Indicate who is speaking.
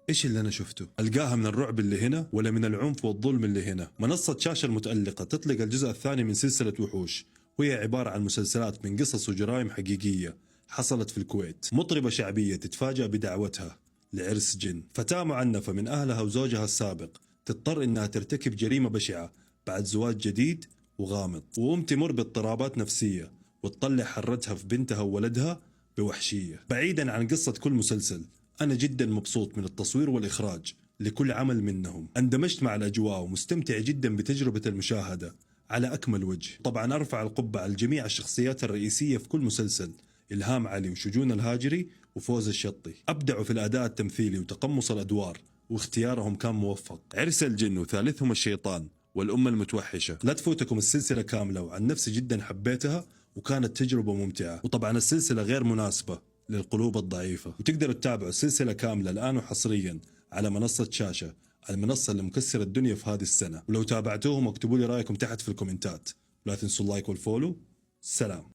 Speaker 1: إيش اللي أنا شفته؟ ألقاها من الرعب اللي هنا ولا من العنف والظلم اللي هنا؟ منصة شاشة المتألقة تطلق الجزء الثاني من سلسلة وحوش، وهي عبارة عن مسلسلات من قصص وجرائم حقيقية حصلت في الكويت. مطربة شعبية تتفاجأ بدعوتها لعرس جن، فتاة معنفة من أهلها وزوجها السابق تضطر إنها ترتكب جريمة بشعة بعد زواج جديد وغامض، وأم تمر باضطرابات نفسية وتطلع حرتها في بنتها وولدها بوحشية. بعيدا عن قصة كل مسلسل، أنا جدا مبسوط من التصوير والإخراج لكل عمل منهم، اندمجت مع الأجواء ومستمتع جدا بتجربة المشاهدة على أكمل وجه. طبعا أرفع القبعة على جميع الشخصيات الرئيسية في كل مسلسل، إلهام علي وشجون الهاجري وفوز الشطي، أبدعوا في الأداء التمثيلي وتقمص الأدوار، واختيارهم كان موفق. عرس الجن وثالثهم الشيطان والأمة المتوحشة، لا تفوتكم السلسلة كاملة، وعن نفسي جدا حبيتها وكانت تجربة ممتعة. وطبعا السلسلة غير مناسبة للقلوب الضعيفة، وتقدروا تتابعوا السلسلة كاملة الآن وحصريا على منصة شاشة، المنصة اللي مكسرة الدنيا في هذه السنة. ولو تابعتوهم اكتبوا لي رأيكم تحت في الكومنتات، ولا تنسوا اللايك والفولو. سلام.